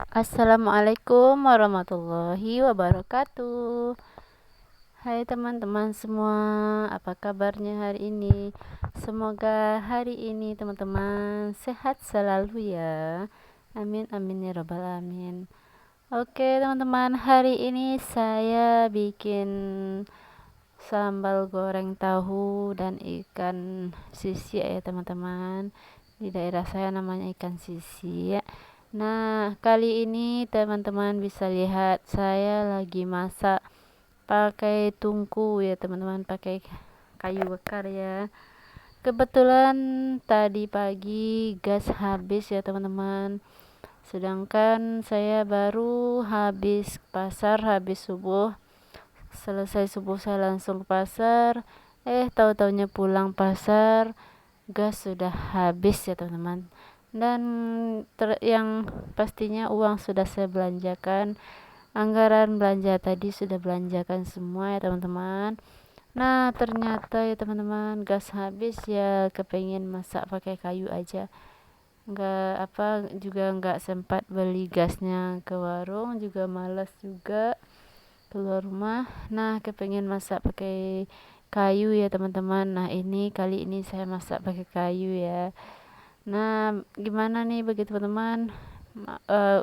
Assalamualaikum warahmatullahi wabarakatuh. Hai teman-teman semua, apa kabarnya hari ini? Semoga hari ini teman-teman sehat selalu ya. Amin amin ya rabbal alamin. Oke teman-teman, hari ini saya bikin sambal goreng tahu dan ikan sisi ya teman-teman. Di daerah saya namanya ikan sisi ya. Nah, kali ini teman-teman bisa lihat saya lagi masak pakai tungku ya teman-teman, pakai kayu bakar ya. Kebetulan tadi pagi gas habis ya teman-teman. Sedangkan saya baru habis pasar, habis subuh. Selesai subuh saya langsung ke pasar. Tahu-taunya pulang pasar gas sudah habis ya teman-teman. Dan yang pastinya uang sudah saya belanjakan, anggaran belanja tadi sudah belanjakan semua ya teman-teman. Nah ternyata ya teman-teman, gas habis ya, kepengen masak pakai kayu aja, nggak sempat beli gasnya ke warung, juga malas juga keluar rumah. Nah kepengen masak pakai kayu ya teman-teman. Nah ini kali ini saya masak pakai kayu ya. Nah, gimana nih bagi teman-teman?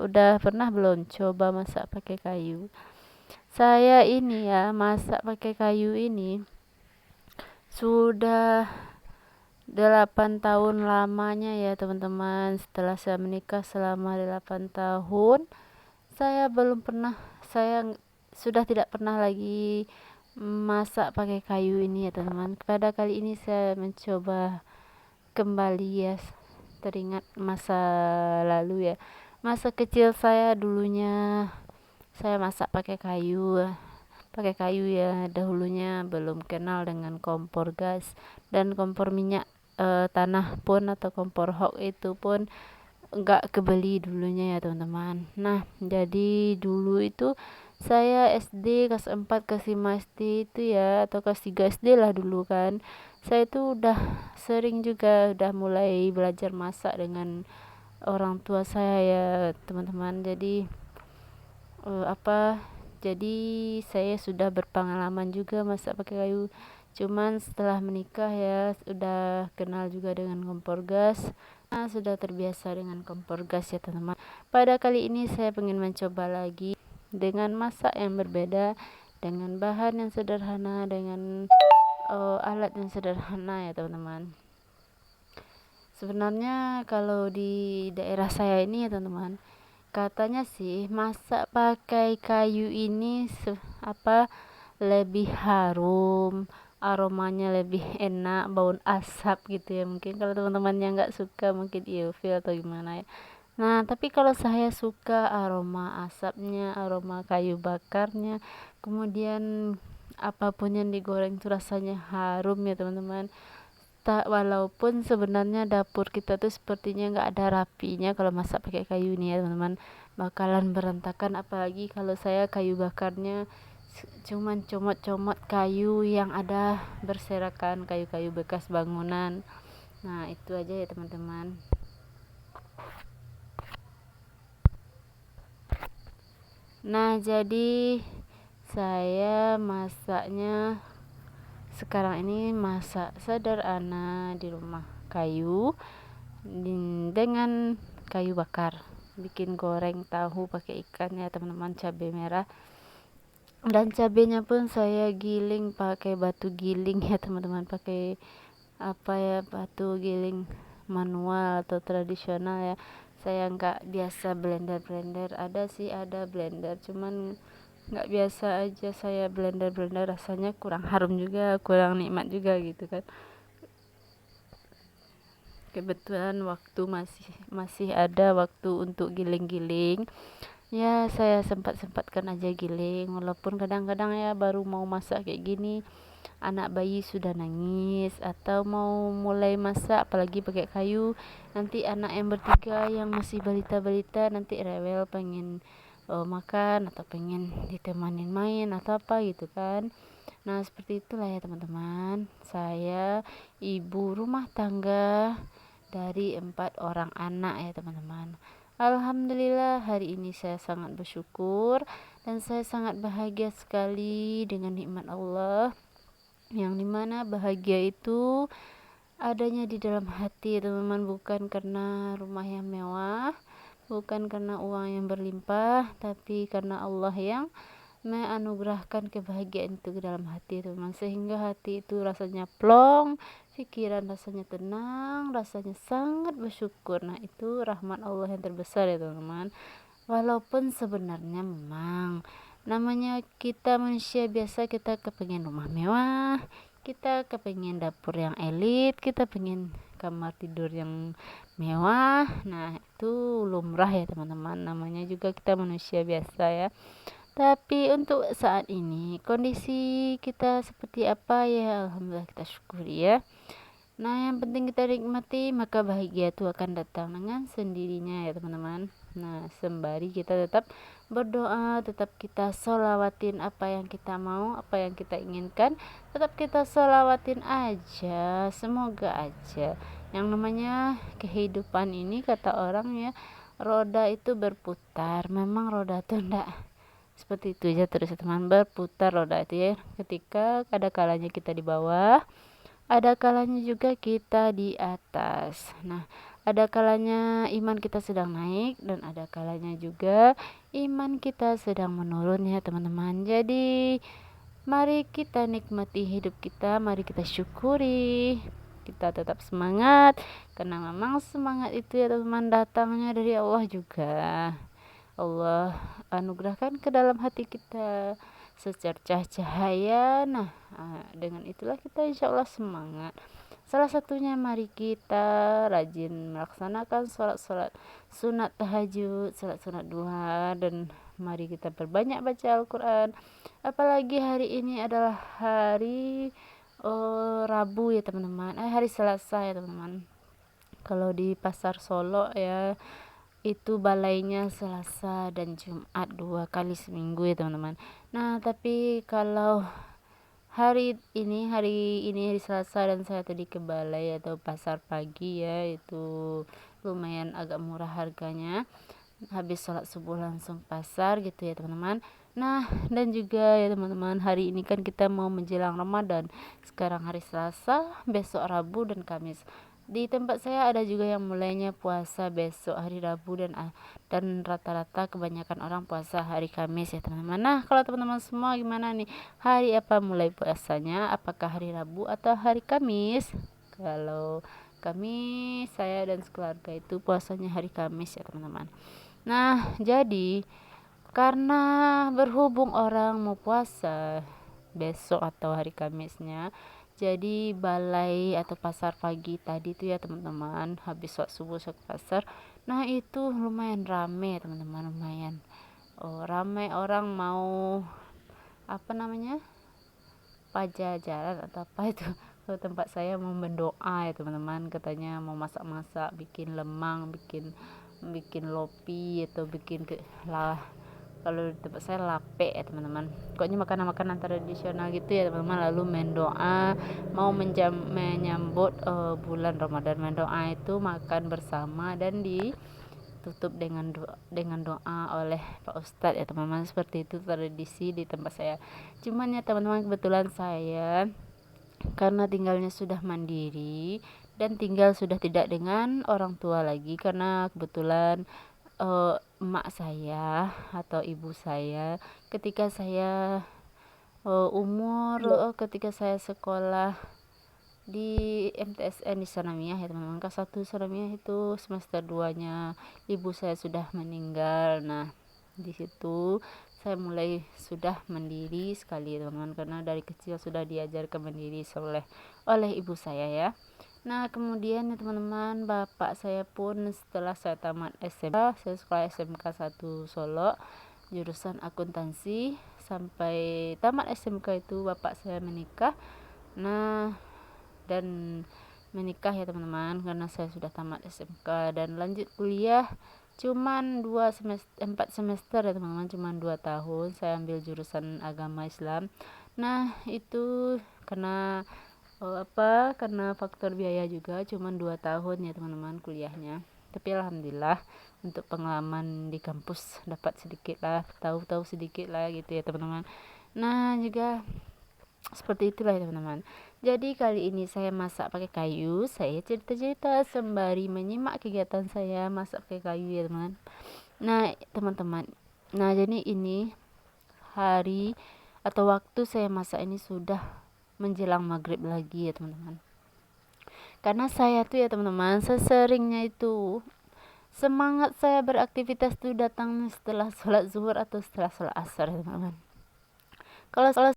Udah pernah belum coba masak pakai kayu? Saya ini ya, masak pakai kayu ini sudah 8 tahun lamanya ya teman-teman. Setelah saya menikah selama 8 tahun, saya belum pernah, saya sudah tidak pernah lagi masak pakai kayu ini ya teman-teman. Pada kali ini saya mencoba kembali ya, teringat masa lalu ya, masa kecil saya dulunya saya masak pakai kayu ya. Dahulunya belum kenal dengan kompor gas dan kompor minyak tanah pun, atau kompor hok itu pun enggak kebeli dulunya ya teman-teman. Nah jadi dulu itu saya SD kelas 4 kelas 5 SD itu ya, atau kelas 3 SD lah dulu kan, saya itu udah sering juga udah mulai belajar masak dengan orang tua saya ya teman-teman. Jadi eh, apa jadi saya sudah berpengalaman juga masak pakai kayu. Cuman setelah menikah ya sudah kenal juga dengan kompor gas. Nah, sudah terbiasa dengan kompor gas ya teman-teman. Pada kali ini saya ingin mencoba lagi dengan masak yang berbeda, dengan bahan yang sederhana, dengan alat yang sederhana ya teman-teman. Sebenarnya kalau di daerah saya ini ya teman-teman, katanya sih masak pakai kayu ini lebih harum, aromanya lebih enak, bau asap gitu ya. Mungkin kalau teman-teman yang nggak suka mungkin ilfil atau gimana ya. Nah tapi kalau saya suka aroma asapnya, aroma kayu bakarnya, kemudian apapun yang digoreng itu rasanya harum ya teman-teman. Tak, walaupun sebenarnya dapur kita tuh sepertinya nggak ada rapinya kalau masak pakai kayu ini ya teman-teman, bakalan berantakan. Apalagi kalau saya kayu bakarnya cuman comot-comot kayu yang ada berserakan, kayu-kayu bekas bangunan. Nah itu aja ya teman-teman. Nah jadi saya masaknya sekarang ini masak sederhana di rumah, kayu dengan kayu bakar, bikin goreng tahu pakai ikan ya teman-teman, cabai merah, dan cabenya pun saya giling pakai batu giling ya teman-teman, pakai batu giling manual atau tradisional ya. Saya nggak biasa blender, ada blender, cuman nggak biasa aja saya blender, rasanya kurang harum juga, kurang nikmat juga gitu kan. Kebetulan waktu masih ada waktu untuk giling-giling ya, saya sempat-sempatkan aja giling, walaupun kadang-kadang ya baru mau masak kayak gini anak bayi sudah nangis, atau mau mulai masak apalagi pakai kayu, nanti anak yang bertiga yang masih balita-balita nanti rewel pengen makan, atau pengen ditemanin main atau apa gitu kan. Nah seperti itulah ya teman-teman, saya ibu rumah tangga dari 4 orang anak ya teman-teman. Alhamdulillah hari ini saya sangat bersyukur dan saya sangat bahagia sekali dengan nikmat Allah, yang dimana bahagia itu adanya di dalam hati teman-teman, bukan karena rumah yang mewah, bukan karena uang yang berlimpah, tapi karena Allah yang menganugerahkan kebahagiaan itu ke dalam hati teman-teman, sehingga hati itu rasanya plong, pikiran rasanya tenang, rasanya sangat bersyukur. Nah, itu rahmat Allah yang terbesar ya teman-teman. Walaupun sebenarnya memang namanya kita manusia biasa, kita kepengen rumah mewah, kita kepengen dapur yang elit, kita pengen kamar tidur yang mewah. Nah, itu lumrah ya teman-teman, namanya juga kita manusia biasa ya. Tapi untuk saat ini kondisi kita seperti apa ya, alhamdulillah kita syukuri ya. Nah, yang penting kita nikmati, maka bahagia itu akan datang dengan sendirinya ya teman-teman. Nah, sembari kita tetap berdoa, tetap kita sholawatin apa yang kita mau, apa yang kita inginkan, tetap kita sholawatin aja, semoga aja. Yang namanya kehidupan ini, kata orang ya, roda itu berputar. Memang roda itu enggak seperti itu aja terus ya teman, berputar roda itu ya. Ketika ada kalanya kita di bawah, ada kalanya juga kita di atas. Nah, ada kalanya iman kita sedang naik dan ada kalanya juga iman kita sedang menurun ya teman-teman. Jadi mari kita nikmati hidup kita, mari kita syukuri, kita tetap semangat, karena memang semangat itu ya teman, datangnya dari Allah juga. Allah anugerahkan ke dalam hati kita secercah cahaya. Nah, dengan itulah kita insya Allah semangat. Salah satunya mari kita rajin melaksanakan sholat-sholat sunat tahajud, sholat sunat duha, dan mari kita perbanyak baca Al-Quran. Apalagi hari ini adalah hari Rabu ya teman-teman, hari Selasa ya teman-teman. Kalau di pasar Solo ya, itu balainya Selasa dan Jumat 2 kali seminggu ya teman-teman. Nah, tapi kalau hari Selasa dan saya tadi ke balai atau pasar pagi ya, itu lumayan agak murah harganya. Habis sholat subuh langsung pasar gitu ya teman-teman. Nah, dan juga ya teman-teman, hari ini kan kita mau menjelang Ramadan. Sekarang hari Selasa, besok Rabu dan Kamis. Di tempat saya ada juga yang mulainya puasa besok hari Rabu, dan rata-rata kebanyakan orang puasa hari Kamis ya teman-teman. Nah, kalau teman-teman semua gimana nih? Hari apa mulai puasanya? Apakah hari Rabu atau hari Kamis? Kalau kami, saya dan sekeluarga itu puasanya hari Kamis ya teman-teman. Nah, jadi karena berhubung orang mau puasa besok atau hari Kamisnya, jadi balai atau pasar pagi tadi tuh ya teman-teman, habis sholat subuh ke pasar. Nah, itu lumayan rame teman-teman, lumayan ramai orang mau apa namanya, pajajaran atau apa itu. Ke tempat saya mau berdoa ya teman-teman, katanya mau masak-masak, bikin lemang, bikin bikin lopi atau bikin lah, kalau di tempat saya lape ya teman-teman, pokoknya makanan-makanan tradisional gitu ya teman-teman. Lalu mendoa mau menyambut bulan Ramadan. Mendoa itu makan bersama dan ditutup dengan doa oleh Pak Ustadz ya teman-teman. Seperti itu tradisi di tempat saya. Cuman ya teman-teman, kebetulan saya karena tinggalnya sudah mandiri dan tinggal sudah tidak dengan orang tua lagi, karena kebetulan emak saya atau ibu saya ketika saya ketika saya sekolah di MTSN di Sanamiah ya teman-teman, kelas 1 Sanamiah, itu semester 2 nya ibu saya sudah meninggal. Nah, di situ saya mulai sudah mandiri sekali teman-teman, karena dari kecil sudah diajarkan mandiri oleh ibu saya ya. Nah, kemudian ya teman-teman, bapak saya pun setelah saya tamat SMA, saya sekolah SMK 1 Solo, jurusan akuntansi. Sampai tamat SMK itu bapak saya menikah. Nah, dan menikah ya teman-teman, karena saya sudah tamat SMK dan lanjut kuliah cuman 4 semester ya teman-teman, cuman 2 tahun. Saya ambil jurusan agama Islam. Nah, itu karena karena faktor biaya juga, cuman 2 tahun ya teman-teman kuliahnya. Tapi alhamdulillah untuk pengalaman di kampus, dapat sedikit lah, tahu-tahu sedikit lah gitu ya teman-teman. Nah juga seperti itulah ya teman-teman. Jadi kali ini saya masak pakai kayu, saya cerita-cerita sembari menyimak kegiatan saya masak pakai kayu ya teman. Nah teman-teman, nah jadi ini hari atau waktu saya masak ini sudah menjelang maghrib lagi ya teman-teman. Karena saya tuh ya teman-teman, seseringnya itu semangat saya beraktivitas tuh datang setelah sholat zuhur atau setelah sholat asar ya teman-teman. Kalau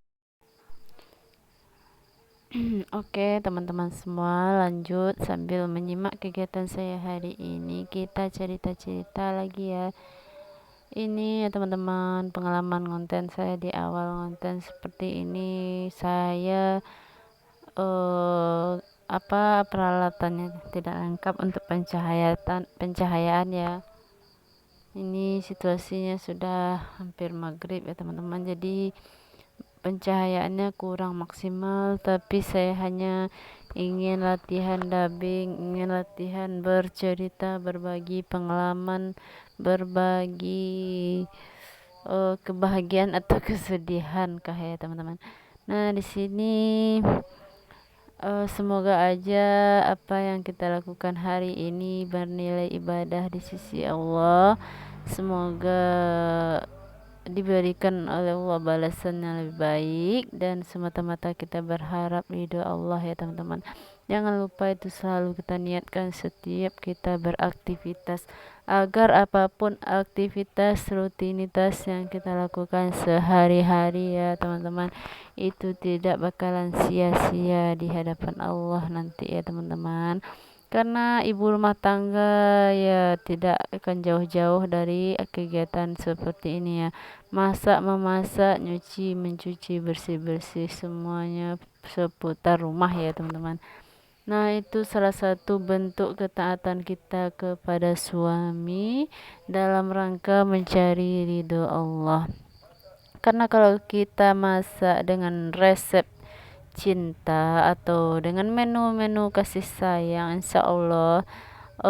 Oke teman-teman semua, lanjut sambil menyimak kegiatan saya hari ini, kita cerita-cerita lagi ya. Ini ya teman-teman, pengalaman konten saya di awal konten seperti ini. Saya peralatannya tidak lengkap untuk pencahayaan ya. Ini situasinya sudah hampir maghrib ya teman-teman, jadi pencahayaannya kurang maksimal, tapi saya hanya ingin latihan dubbing, ingin latihan bercerita, berbagi pengalaman, berbagi kebahagiaan atau kesedihan kah ya teman-teman. Nah di sini semoga aja apa yang kita lakukan hari ini bernilai ibadah di sisi Allah. Semoga diberikan oleh Allah balasan yang lebih baik, dan semata-mata kita berharap ridho Allah ya teman-teman. Jangan lupa itu selalu kita niatkan setiap kita beraktivitas, agar apapun aktivitas rutinitas yang kita lakukan sehari-hari ya teman-teman, itu tidak bakalan sia-sia di hadapan Allah nanti ya teman-teman. Karena ibu rumah tangga ya tidak akan jauh-jauh dari kegiatan seperti ini ya. Masak, memasak, nyuci, mencuci, bersih-bersih, semuanya seputar rumah ya teman-teman. Nah itu salah satu bentuk ketaatan kita kepada suami dalam rangka mencari ridho Allah. Karena kalau kita masak dengan resep cinta atau dengan menu-menu kasih sayang, insya Allah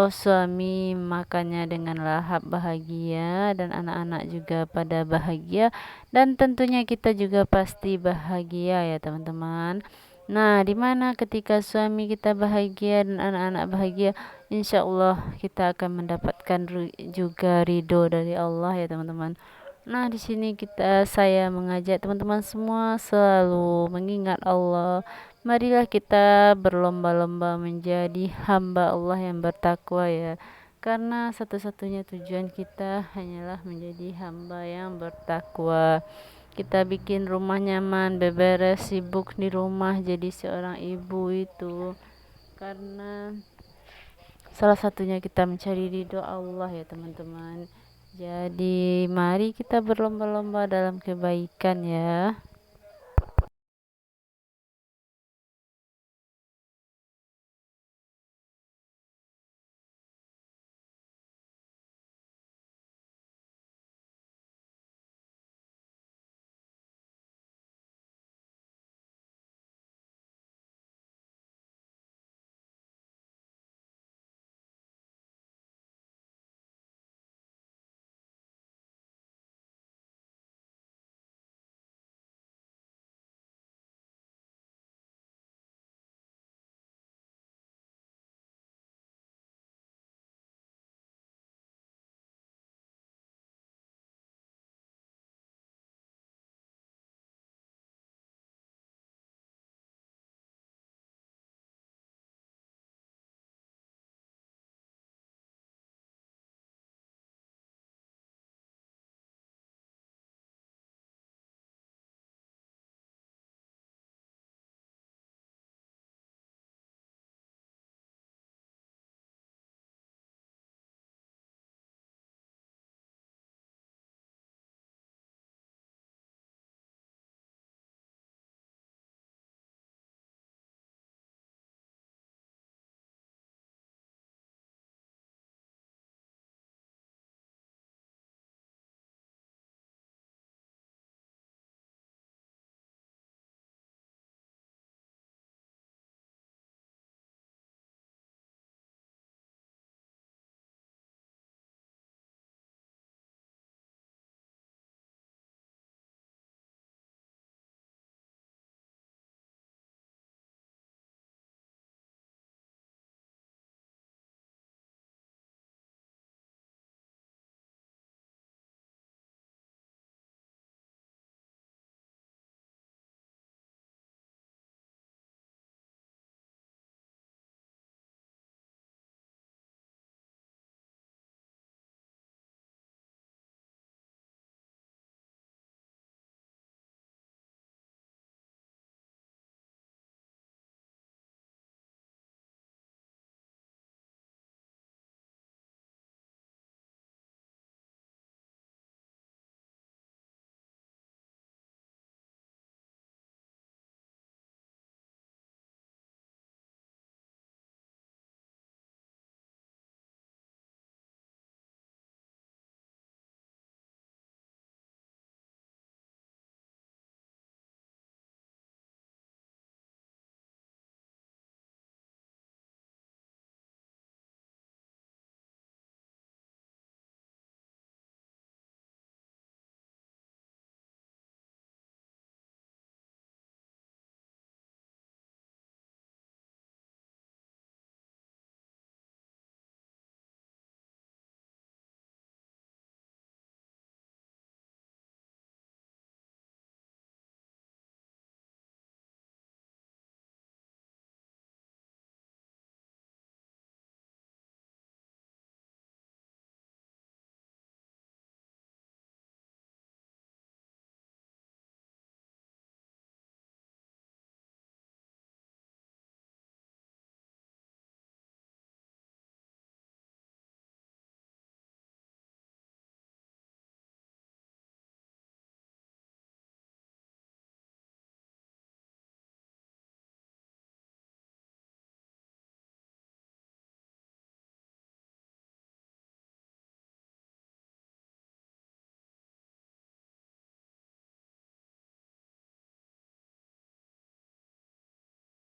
suami makannya dengan lahap bahagia, dan anak-anak juga pada bahagia, dan tentunya kita juga pasti bahagia ya teman-teman. Nah dimana ketika suami kita bahagia dan anak-anak bahagia, insya Allah kita akan mendapatkan juga ridho dari Allah ya teman-teman. Nah, di sini saya mengajak teman-teman semua selalu mengingat Allah. Marilah kita berlomba-lomba menjadi hamba Allah yang bertakwa ya. Karena satu-satunya tujuan kita hanyalah menjadi hamba yang bertakwa. Kita bikin rumah nyaman, beberes, sibuk di rumah jadi seorang ibu itu karena salah satunya kita mencari ridho Allah ya teman-teman. Jadi mari kita berlomba-lomba dalam kebaikan ya.